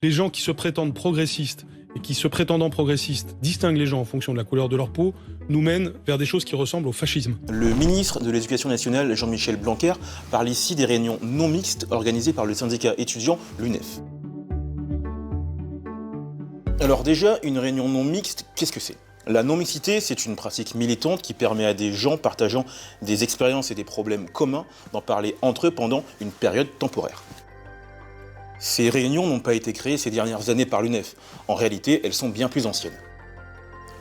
Les gens qui se prétendent progressistes et qui, se prétendant progressistes, distinguent les gens en fonction de la couleur de leur peau, nous mènent vers des choses qui ressemblent au fascisme. Le ministre de l'Éducation nationale, Jean-Michel Blanquer, parle ici des réunions non mixtes organisées par le syndicat étudiant, l'UNEF. Alors déjà, une réunion non mixte, qu'est-ce que c'est ? La non-mixité, c'est une pratique militante qui permet à des gens partageant des expériences et des problèmes communs d'en parler entre eux pendant une période temporaire. Ces réunions n'ont pas été créées ces dernières années par l'UNEF. En réalité, elles sont bien plus anciennes.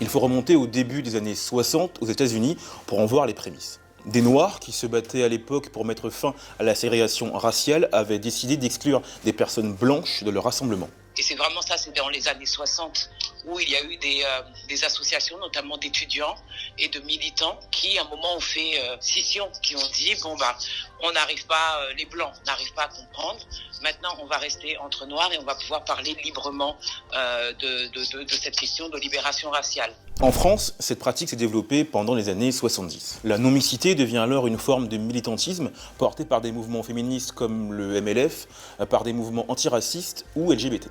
Il faut remonter au début des années 60 aux États-Unis pour en voir les prémices. Des Noirs, qui se battaient à l'époque pour mettre fin à la ségrégation raciale, avaient décidé d'exclure des personnes blanches de leur rassemblement. Et c'est vraiment ça, c'est dans les années 60 où il y a eu des associations, notamment d'étudiants et de militants qui, à un moment, ont fait scission, qui ont dit, on n'arrive pas, les Blancs n'arrivent pas à comprendre, maintenant on va rester entre Noirs et on va pouvoir parler librement de cette question de libération raciale. En France, cette pratique s'est développée pendant les années 70. La non-mixité devient alors une forme de militantisme portée par des mouvements féministes comme le MLF, par des mouvements antiracistes ou LGBT.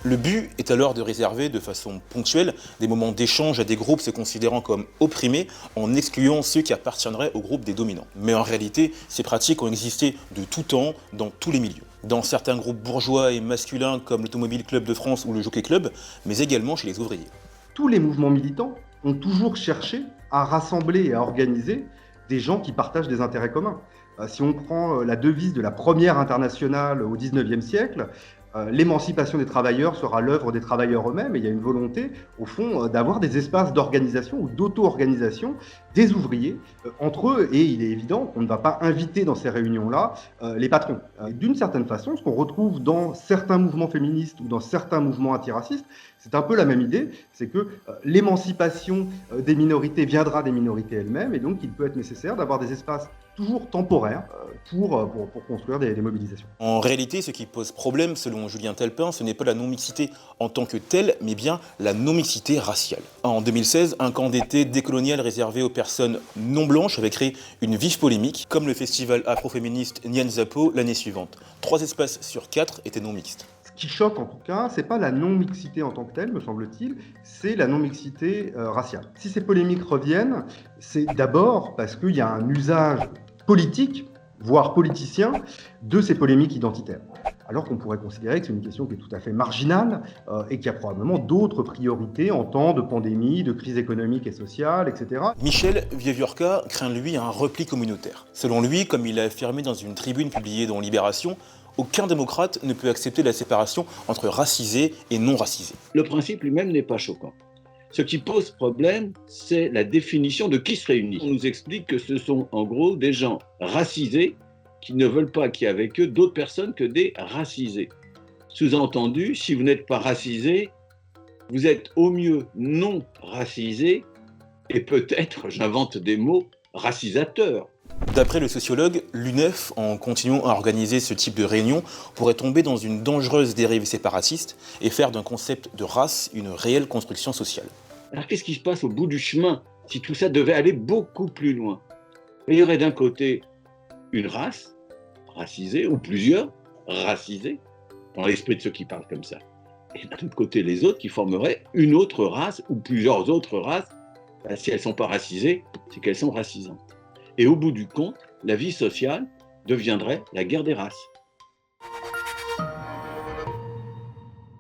Le but est alors de réserver de façon ponctuelle des moments d'échange à des groupes se considérant comme opprimés en excluant ceux qui appartiendraient au groupe des dominants. Mais en réalité, ces pratiques ont existé de tout temps dans tous les milieux. Dans certains groupes bourgeois et masculins comme l'Automobile Club de France ou le Jockey Club, mais également chez les ouvriers. Tous les mouvements militants ont toujours cherché à rassembler et à organiser des gens qui partagent des intérêts communs. Si on prend la devise de la première internationale au XIXe siècle, l'émancipation des travailleurs sera l'œuvre des travailleurs eux-mêmes, et il y a une volonté, au fond, d'avoir des espaces d'organisation ou d'auto-organisation des ouvriers entre eux, et il est évident qu'on ne va pas inviter dans ces réunions-là les patrons. D'une certaine façon, ce qu'on retrouve dans certains mouvements féministes ou dans certains mouvements antiracistes, c'est un peu la même idée, c'est que l'émancipation des minorités viendra des minorités elles-mêmes, et donc il peut être nécessaire d'avoir des espaces toujours temporaires pour construire des mobilisations. En réalité, ce qui pose problème, selon Julien Talpin, ce n'est pas la non-mixité en tant que telle, mais bien la non-mixité raciale. En 2016, un camp d'été décolonial réservé aux personnes non blanches avait créé une vive polémique, comme le festival afroféministe Nyanzapo l'année suivante. 3 espaces sur 4 étaient non mixtes. Ce qui choque en tout cas, c'est pas la non-mixité en tant que telle, me semble-t-il, c'est la non-mixité raciale. Si ces polémiques reviennent, c'est d'abord parce qu'il y a un usage politique, voire politicien, de ces polémiques identitaires. Alors qu'on pourrait considérer que c'est une question qui est tout à fait marginale et qui a probablement d'autres priorités en temps de pandémie, de crise économique et sociale, etc. Michel Vieviorca craint lui un repli communautaire. Selon lui, comme il l'a affirmé dans une tribune publiée dans Libération, aucun démocrate ne peut accepter la séparation entre racisés et non racisés. Le principe lui-même n'est pas choquant. Ce qui pose problème, c'est la définition de qui se réunit. On nous explique que ce sont en gros des gens racisés qui ne veulent pas qu'il y ait avec eux d'autres personnes que des racisés. Sous-entendu, si vous n'êtes pas racisé, vous êtes au mieux non racisé et peut-être, j'invente des mots, racisateur. D'après le sociologue, l'UNEF, en continuant à organiser ce type de réunion, pourrait tomber dans une dangereuse dérive séparatiste et faire d'un concept de race une réelle construction sociale. Alors qu'est-ce qui se passe au bout du chemin si tout ça devait aller beaucoup plus loin ? Il y aurait d'un côté une race racisée, ou plusieurs racisés, dans l'esprit de ceux qui parlent comme ça. Et de l'autre côté, les autres qui formeraient une autre race, ou plusieurs autres races. Si elles ne sont pas racisées, c'est qu'elles sont racisantes. Et au bout du compte, la vie sociale deviendrait la guerre des races.